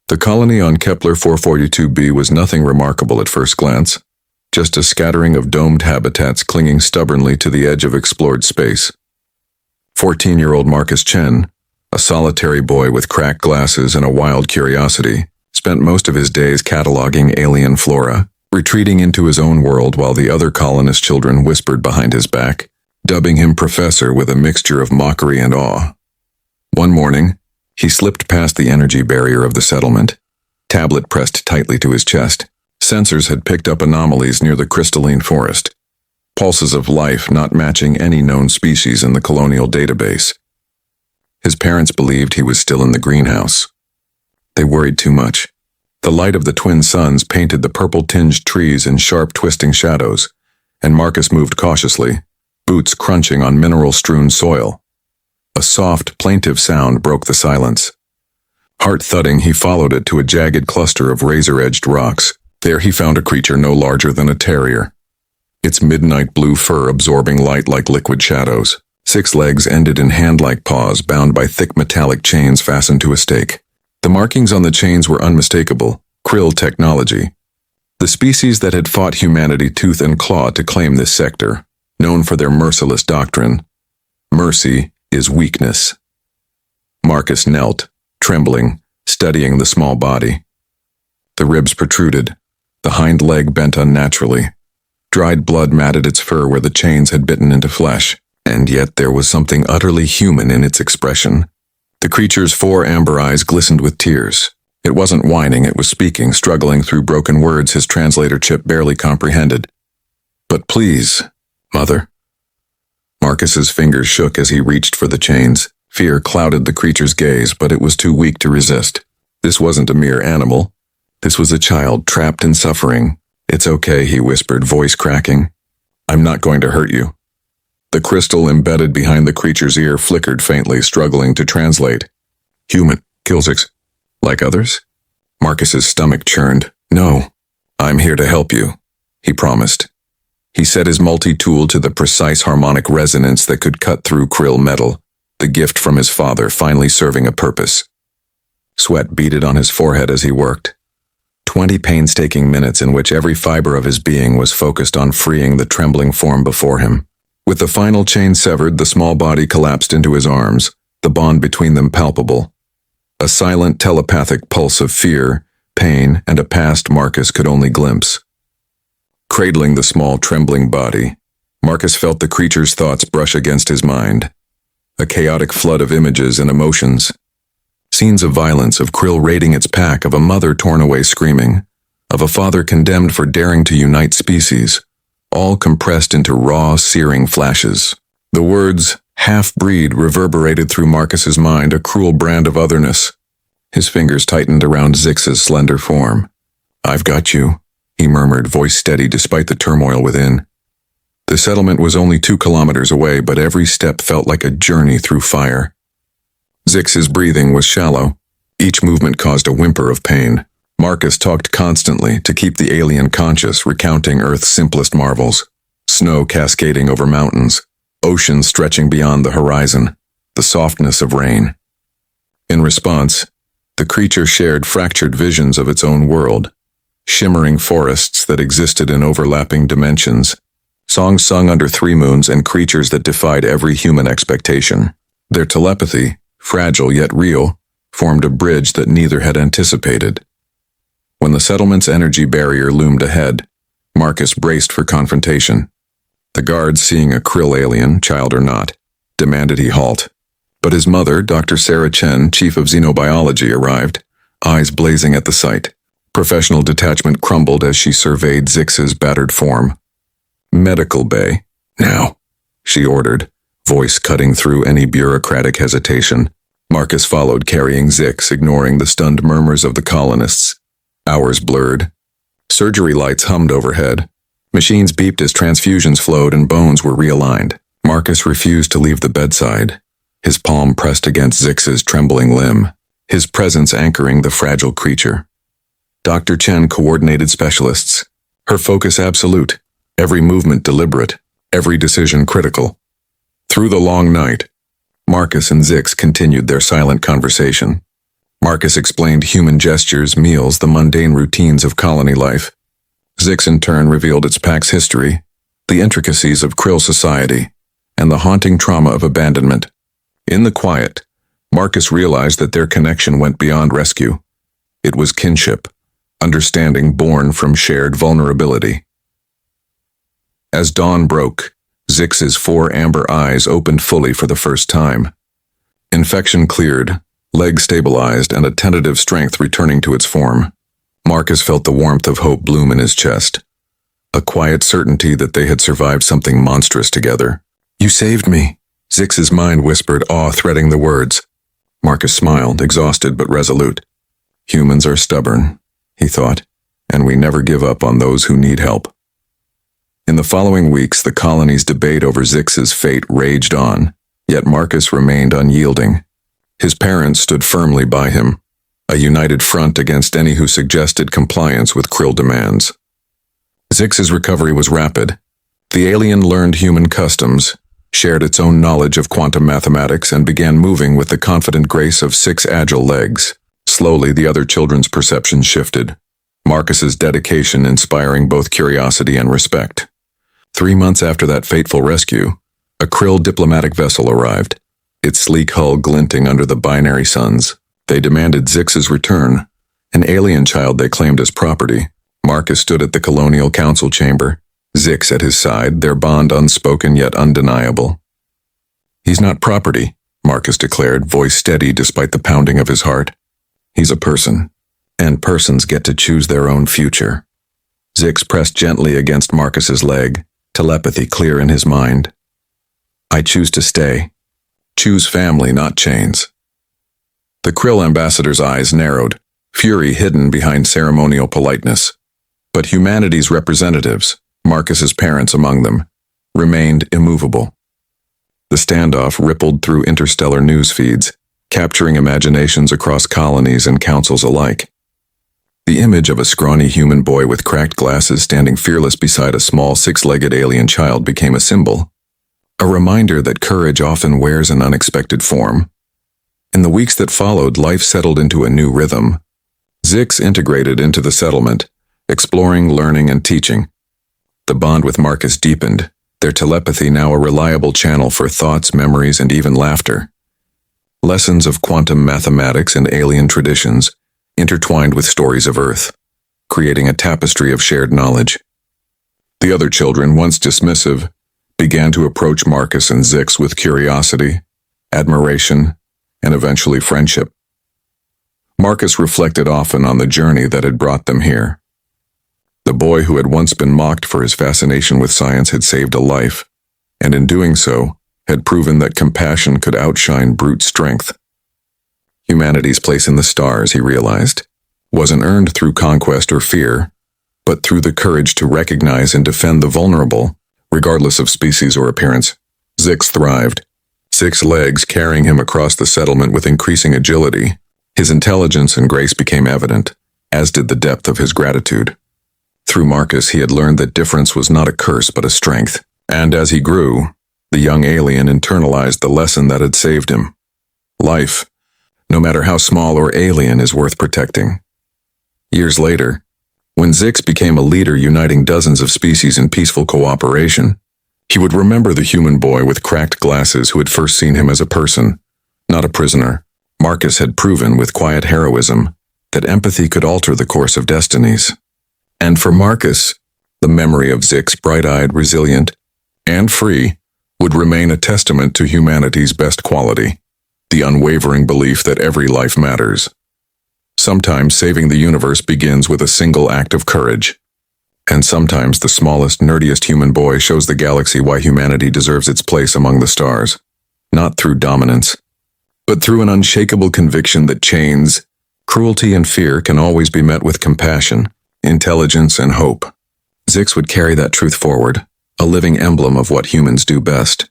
The colony on Kepler 442b was nothing remarkable at first glance, just a scattering of domed habitats clinging stubbornly to the edge of explored space. 14-year-old Marcus Chen, a solitary boy with cracked glasses and a wild curiosity, spent most of his days cataloging alien flora, retreating into his own world while the other colonist children whispered behind his back, dubbing him professor with a mixture of mockery and awe. One morning, he slipped past the energy barrier of the settlement, tablet pressed tightly to his chest. Sensors had picked up anomalies near the crystalline forest, pulses of life not matching any known species in the colonial database. His parents believed he was still in the greenhouse. They worried too much. The light of the twin suns painted the purple-tinged trees in sharp twisting shadows, and Marcus moved cautiously, boots crunching on mineral-strewn soil. A soft, plaintive sound broke the silence. Heart-thudding, he followed it to a jagged cluster of razor-edged rocks. There he found a creature no larger than a terrier, its midnight blue fur absorbing light like liquid shadows. 6 legs ended in hand-like paws bound by thick metallic chains fastened to a stake. The markings on the chains were unmistakable, krill technology. The species that had fought humanity tooth and claw to claim this sector, known for their merciless doctrine. Mercy is weakness. Marcus knelt, trembling, studying the small body. The ribs protruded, the hind leg bent unnaturally. Dried blood matted its fur where the chains had bitten into flesh, and yet there was something utterly human in its expression. The creature's 4 amber eyes glistened with tears. It wasn't whining, it was speaking, struggling through broken words his translator chip barely comprehended. "But please, Mother." Marcus's fingers shook as he reached for the chains. Fear clouded the creature's gaze, but it was too weak to resist. This wasn't a mere animal. This was a child trapped in suffering. "It's okay," he whispered, voice cracking. "I'm not going to hurt you." The crystal embedded behind the creature's ear flickered faintly, struggling to translate. "Human, Kilsix. Like others?" Marcus's stomach churned. "No, I'm here to help you," he promised. He set his multi-tool to the precise harmonic resonance that could cut through krill metal, the gift from his father finally serving a purpose. Sweat beaded on his forehead as he worked. 20 painstaking minutes in which every fiber of his being was focused on freeing the trembling form before him. With the final chain severed, the small body collapsed into his arms, the bond between them palpable. A silent telepathic pulse of fear, pain, and a past Marcus could only glimpse. Cradling the small, trembling body, Marcus felt the creature's thoughts brush against his mind. A chaotic flood of images and emotions. Scenes of violence, of krill raiding its pack, of a mother torn away screaming, of a father condemned for daring to unite species, all compressed into raw, searing flashes. The words, half-breed, reverberated through Marcus's mind, a cruel brand of otherness. His fingers tightened around Zix's slender form. "I've got you," he murmured, voice steady despite the turmoil within. The settlement was only 2 kilometers away, but every step felt like a journey through fire. Zix's breathing was shallow. Each movement caused a whimper of pain. Marcus talked constantly to keep the alien conscious, recounting Earth's simplest marvels. Snow cascading over mountains, oceans stretching beyond the horizon, the softness of rain. In response, the creature shared fractured visions of its own world, shimmering forests that existed in overlapping dimensions, songs sung under 3 moons, and creatures that defied every human expectation. Their telepathy, fragile yet real, formed a bridge that neither had anticipated. When the settlement's energy barrier loomed ahead, Marcus braced for confrontation. The guards, seeing a krill alien, child or not, demanded he halt. But his mother, Dr. Sarah Chen, chief of xenobiology, arrived, eyes blazing at the sight. Professional detachment crumbled as she surveyed Zix's battered form. "Medical bay, now," she ordered, voice cutting through any bureaucratic hesitation. Marcus followed, carrying Zix, ignoring the stunned murmurs of the colonists. Hours blurred. Surgery lights hummed overhead. Machines beeped as transfusions flowed and bones were realigned. Marcus refused to leave the bedside, his palm pressed against Zix's trembling limb, his presence anchoring the fragile creature. Dr. Chen coordinated specialists, her focus absolute, every movement deliberate, every decision critical. Through the long night, Marcus and Zix continued their silent conversation. Marcus explained human gestures, meals, the mundane routines of colony life. Zix in turn revealed its pack's history, the intricacies of Krill society, and the haunting trauma of abandonment. In the quiet, Marcus realized that their connection went beyond rescue. It was kinship, understanding born from shared vulnerability. As dawn broke, Zix's 4 amber eyes opened fully for the first time. Infection cleared, legs stabilized, and a tentative strength returning to its form. Marcus felt the warmth of hope bloom in his chest, a quiet certainty that they had survived something monstrous together. "You saved me," Zix's mind whispered, awe threading the words. Marcus smiled, exhausted but resolute. "Humans are stubborn," he thought, "and we never give up on those who need help." In the following weeks, the colony's debate over Zix's fate raged on, yet Marcus remained unyielding. His parents stood firmly by him, a united front against any who suggested compliance with Krill demands. Zix's recovery was rapid. The alien learned human customs, shared its own knowledge of quantum mathematics, and began moving with the confident grace of 6 agile legs. Slowly, the other children's perceptions shifted, Marcus's dedication inspiring both curiosity and respect. 3 months after that fateful rescue, a Krill diplomatic vessel arrived, its sleek hull glinting under the binary suns. They demanded Zix's return, an alien child they claimed as property. Marcus stood at the Colonial Council chamber, Zix at his side, their bond unspoken yet undeniable. "He's not property," Marcus declared, voice steady despite the pounding of his heart. "He's a person, and persons get to choose their own future." Zix pressed gently against Marcus's leg, telepathy clear in his mind. "I choose to stay. Choose family, not chains." The Krill ambassador's eyes narrowed, fury hidden behind ceremonial politeness. But humanity's representatives, Marcus's parents among them, remained immovable. The standoff rippled through interstellar news feeds, capturing imaginations across colonies and councils alike. The image of a scrawny human boy with cracked glasses standing fearless beside a small 6-legged alien child became a symbol, a reminder that courage often wears an unexpected form. In the weeks that followed, life settled into a new rhythm. Zix integrated into the settlement, exploring, learning, and teaching. The bond with Marcus deepened, their telepathy now a reliable channel for thoughts, memories, and even laughter. Lessons of quantum mathematics and alien traditions intertwined with stories of Earth, creating a tapestry of shared knowledge. The other children, once dismissive, began to approach Marcus and Zix with curiosity, admiration, and eventually friendship. Marcus reflected often on the journey that had brought them here. The boy who had once been mocked for his fascination with science had saved a life, and in doing so, had proven that compassion could outshine brute strength. Humanity's place in the stars, he realized, wasn't earned through conquest or fear, but through the courage to recognize and defend the vulnerable, regardless of species or appearance. Zix thrived, 6 legs carrying him across the settlement with increasing agility. His intelligence and grace became evident, as did the depth of his gratitude. Through Marcus, he had learned that difference was not a curse but a strength, and as he grew, the young alien internalized the lesson that had saved him. Life, no matter how small or alien, is worth protecting. Years later, when Zix became a leader uniting dozens of species in peaceful cooperation, he would remember the human boy with cracked glasses who had first seen him as a person, not a prisoner. Marcus had proven with quiet heroism that empathy could alter the course of destinies. And for Marcus, the memory of Zix, bright-eyed, resilient, and free, would remain a testament to humanity's best quality, the unwavering belief that every life matters. Sometimes saving the universe begins with a single act of courage. And sometimes the smallest, nerdiest human boy shows the galaxy why humanity deserves its place among the stars, not through dominance, but through an unshakable conviction that chains, cruelty, and fear can always be met with compassion, intelligence, and hope. Zix would carry that truth forward, a living emblem of what humans do best.